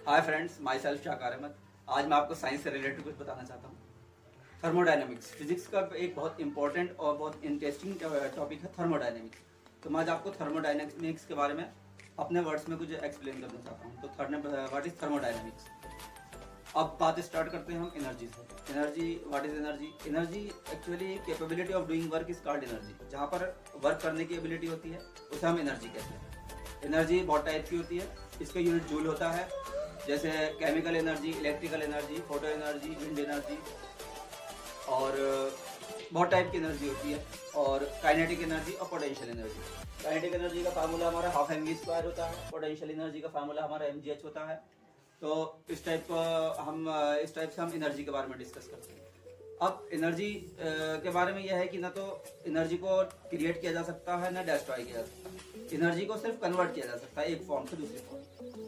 हाय friends, myself Shakar Ahmad. आज मैं आपको साइंस से रिलेटेड कुछ बताना चाहता हूँ। थर्मोडायनेमिक्स फिजिक्स का एक बहुत इंपॉर्टेंट और बहुत इंटरेस्टिंग टॉपिक है थर्मोडायनेमिक्स। तो मैं आज आपको थर्मोडायनेमिक्स के बारे में अपने वर्ड्स में कुछ एक्सप्लेन करना चाहता हूँ। तो व्हाट इज थर्मोडायनेमिक्स। अब बात स्टार्ट करते हैं हम एनर्जी से। Energy, what is energy? Energy actually capability of doing work is called energy. जहाँ पर वर्क करने की एबिलिटी होती है उसे हम एनर्जी कहते हैं। एनर्जी बहुत टाइप की होती है, इसका यूनिट जूल होता है। जैसे chemical energy, electrical energy, photo energy, wind energy और बहुत टाइप की एनर्जी होती है। और काइनेटिक एनर्जी और पोटेंशियल एनर्जी। काइनेटिक एनर्जी का फार्मूला हमारा हाफ mv² होता है। पोटेंशियल एनर्जी का फार्मूला हमारा mgh होता है। तो इस टाइप से हम एनर्जी के बारे में डिस्कस करते हैं। अब एनर्जी के बारे में यह है कि ना तो एनर्जी को क्रिएट किया जा सकता है ना डिस्ट्रॉय किया जा सकता है। एनर्जी को सिर्फ कन्वर्ट किया जा सकता है एक फॉर्म से दूसरी फॉर्म।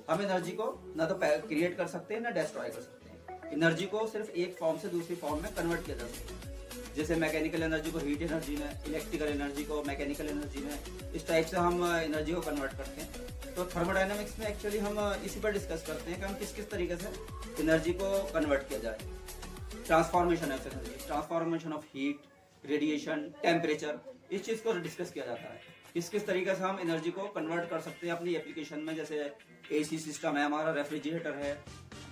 हम एनर्जी को ना तो क्रिएट कर सकते हैं ना डिस्ट्रॉय कर सकते हैं। एनर्जी को सिर्फ एक फॉर्म से दूसरी फॉर्म में कन्वर्ट किया जा सकता है। जैसे मैकेनिकल एनर्जी को हीट एनर्जी में, इलेक्ट्रिकल एनर्जी को मैकेनिकल एनर्जी में, इस टाइप से हम एनर्जी को कन्वर्ट करते हैं। तो थर्मोडायनेमिक्स में एक्चुअली हम इसी पर डिस्कस करते हैं कि हम किस किस तरीके से एनर्जी को कन्वर्ट किया जाए। Transformation of energy, transformation of heat, radiation, temperature, इस चीज़ को डिस्कस किया जाता है। किस किस तरीके से हम एनर्जी को कन्वर्ट कर सकते हैं अपनी एप्लीकेशन में। जैसे एसी सिस्टम है हमारा, रेफ्रिजरेटर है,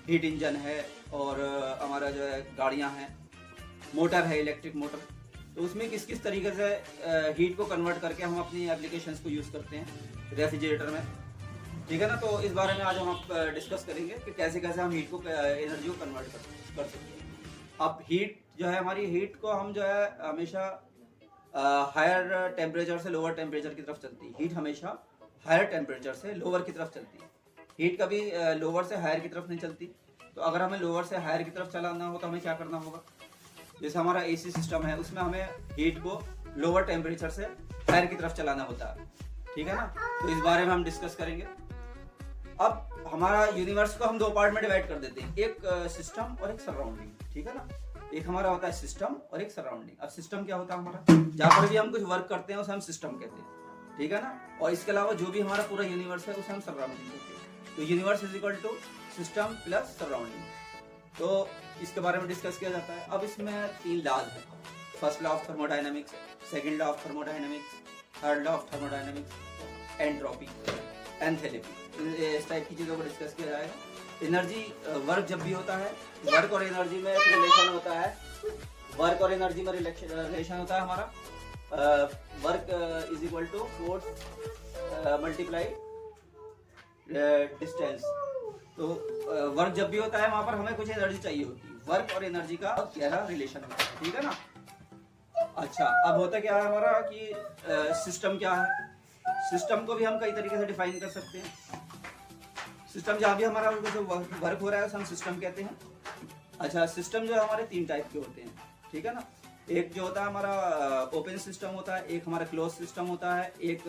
हीट इंजन है और हमारा जो है गाड़ियाँ हैं, मोटर है, इलेक्ट्रिक मोटर। तो उसमें किस किस तरीके से हीट को कन्वर्ट करके हम अपनी एप्लीकेशंस को यूज़ करते हैं रेफ्रिजरेटर में। ठीक है ना। तो इस बारे में आज हम डिस्कस करेंगे कि कैसे कैसे हम हीट को, एनर्जी को कन्वर्ट कर सकते हैं। अब हीट जो है हमारी, हीट को हम जो है हमेशा हायर टेम्परेचर से लोअर टेम्परेचर की तरफ चलती है। हीट हमेशा हायर टेम्परेचर से लोअर की तरफ चलती है। हीट कभी लोअर से हायर की तरफ नहीं चलती। तो अगर हमें लोअर से हायर की तरफ चलाना हो तो हमें क्या करना होगा? जैसे हमारा एसी सिस्टम है उसमें हमें हीट को लोअर टेम्परेचर से हायर की तरफ चलाना होता है। ठीक है ना। तो इस बारे में हम डिस्कस करेंगे। अब हमारा यूनिवर्स को हम दो पार्ट में डिवाइड कर देते हैं, एक सिस्टम और एक सराउंडिंग। ठीक है ना। एक हमारा होता है सिस्टम और एक सराउंडिंग। अब सिस्टम क्या होता है हमारा, जहाँ पर भी हम कुछ वर्क करते हैं उसे हम सिस्टम कहते हैं। ठीक है ना। और इसके अलावा जो भी हमारा पूरा यूनिवर्स है उसे हम सराउंडिंग कहते हैं। तो universe is equal to system plus surrounding. तो इसके बारे में डिस्कस किया जाता है। अब इसमें 3 लॉज है। First law of thermodynamics, second law of thermodynamics, third law of thermodynamics, entropy, enthalpy. इस टाइप की चीज़ों को डिस्कस किया जाएगा। एनर्जी, वर्क जब भी होता है, वर्क और एनर्जी में एक रिलेशन होता है। वर्क और एनर्जी में रिलेशन होता है हमारा। Work is equal to force multiply distance. तो वर्क जब भी होता है वहां पर हमें कुछ एनर्जी चाहिए होती है। वर्क और एनर्जी का गहरा रिलेशन होता है। ठीक है ना। अच्छा, अब होता क्या है हमारा कि सिस्टम क्या है। सिस्टम को भी हम कई तरीके से डिफाइन कर सकते हैं। सिस्टम जहाँ भी हमारा वर्क हो रहा है उसे हम सिस्टम कहते हैं। अच्छा, सिस्टम जो है हमारे 3 टाइप के होते हैं। ठीक है ना। एक जो होता है हमारा ओपन सिस्टम होता है, एक हमारा क्लोज सिस्टम होता है, एक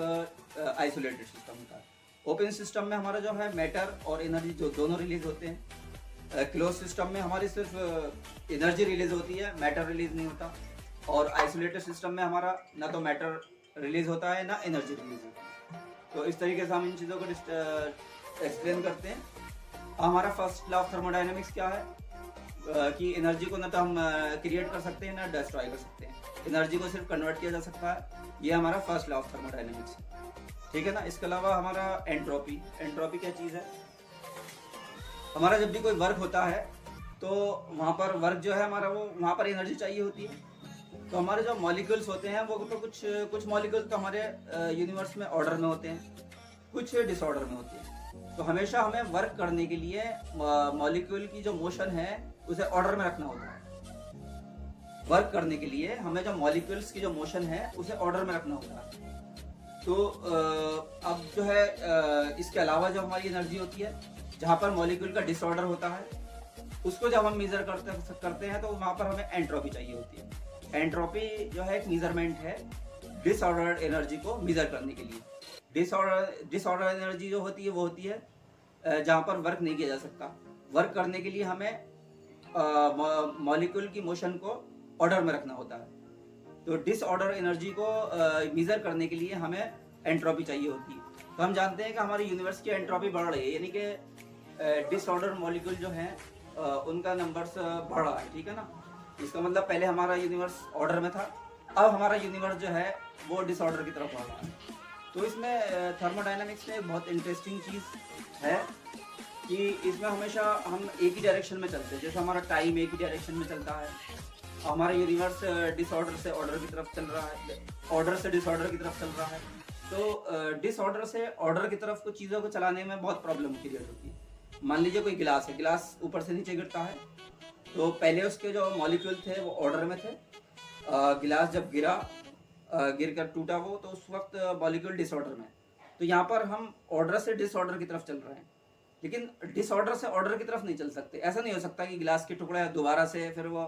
आइसोलेटेड सिस्टम होता है। ओपन सिस्टम में हमारा जो है मैटर और एनर्जी जो दोनों रिलीज होते हैं। क्लोज सिस्टम में हमारी सिर्फ एनर्जी रिलीज होती है, मैटर रिलीज नहीं होता। और आइसोलेटेड सिस्टम में हमारा ना तो मैटर रिलीज होता है ना एनर्जी रिलीज होती है। तो इस तरीके से हम इन चीज़ों को एक्सप्लेन करते हैं। हमारा फर्स्ट लॉ ऑफ थर्मोडायनेमिक्स क्या है कि एनर्जी को ना तो हम क्रिएट कर सकते हैं ना डिस्ट्रॉय कर सकते हैं। एनर्जी को सिर्फ कन्वर्ट किया जा सकता है। ये हमारा फर्स्ट लॉ ऑफ थर्मोडायनेमिक्स है। ठीक है ना। इसके अलावा हमारा एंट्रोपी। एंट्रोपी क्या चीज़ है? हमारा जब भी कोई वर्क होता है तो वहाँ पर वर्क जो है हमारा, वो वहाँ पर एनर्जी चाहिए होती है। तो हमारे जो मॉलिक्यूल्स होते हैं वो तो कुछ मॉलिक्यूल तो हमारे यूनिवर्स में ऑर्डर में होते हैं, कुछ डिसऑर्डर में होते हैं। तो हमेशा हमें वर्क करने के लिए मॉलिक्यूल की जो मोशन है उसे ऑर्डर में रखना होता है। वर्क करने के लिए हमें जो मॉलिक्यूल्स की जो मोशन है उसे ऑर्डर में रखना होता है। तो अब जो है इसके अलावा जो हमारी एनर्जी होती है, जहाँ पर मॉलिक्यूल का डिसऑर्डर होता है, उसको जब हम मेजर करते हैं तो वहाँ पर हमें एंट्रोपी चाहिए होती है। एंट्रोपी जो है एक मेजरमेंट है डिसऑर्डर्ड एनर्जी को मेजर करने के लिए। डिसऑर्डर एनर्जी जो होती है वो होती है जहाँ पर वर्क नहीं किया जा सकता। वर्क करने के लिए हमें मॉलिक्यूल की मोशन को ऑर्डर में रखना होता है। तो डिसऑर्डर एनर्जी को मेजर करने के लिए हमें एंट्रोपी चाहिए होती है। तो हम जानते हैं कि हमारे यूनिवर्स की एंट्रोपी बढ़ रही है, यानी कि डिसऑर्डर मॉलिक्यूल जो हैं उनका नंबर्स बढ़ रहा है, ठीक है ना। इसका मतलब पहले हमारा यूनिवर्स ऑर्डर में था, अब हमारा यूनिवर्स जो है वो डिसऑर्डर की तरफ बढ़ रहा है। तो इसमें थर्मोडायनामिक्स में बहुत इंटरेस्टिंग चीज़ है कि इसमें हमेशा हम एक ही डायरेक्शन में चलते हैं। जैसे हमारा टाइम एक ही डायरेक्शन में चलता है, हमारा यूनिवर्स डिसऑर्डर से ऑर्डर की तरफ चल रहा है, ऑर्डर से डिसऑर्डर की तरफ चल रहा है। तो डिसऑर्डर से ऑर्डर की तरफ कुछ चीज़ों को चलाने में बहुत प्रॉब्लम क्रिएट होती है। मान लीजिए कोई गिलास है, गिलास ऊपर से नीचे गिरता है, तो पहले उसके जो मॉलिक्यूल थे वो ऑर्डर में थे। गिलास जब गिरा, गिर कर टूटा वो, तो उस वक्त मॉलिक्यूल डिसऑर्डर में। तो यहाँ पर हम ऑर्डर से डिसऑर्डर की तरफ चल रहे हैं, लेकिन डिसऑर्डर से ऑर्डर की तरफ नहीं चल सकते। ऐसा नहीं हो सकता कि गिलास के टुकड़े दोबारा से फिर वो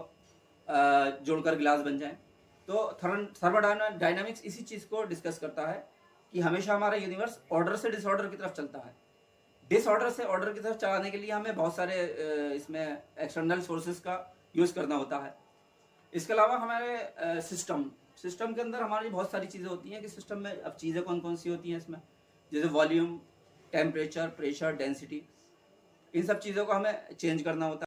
जोड़कर गिलास बन जाए। तो थर्मोडायनामिक्स इसी चीज़ को डिस्कस करता है कि हमेशा हमारा यूनिवर्स ऑर्डर से डिसऑर्डर की तरफ चलता है। डिसऑर्डर से ऑर्डर की तरफ चलाने के लिए हमें बहुत सारे इसमें एक्सटर्नल सोर्सेज का यूज़ करना होता है। इसके अलावा हमारे सिस्टम के अंदर हमारी बहुत सारी चीज़ें होती हैं कि सिस्टम में अब चीज़ें कौन कौन सी होती हैं इसमें, जैसे वॉल्यूम, टेम्परेचर, प्रेशर, डेंसिटी, इन सब चीज़ों को हमें चेंज करना होता है।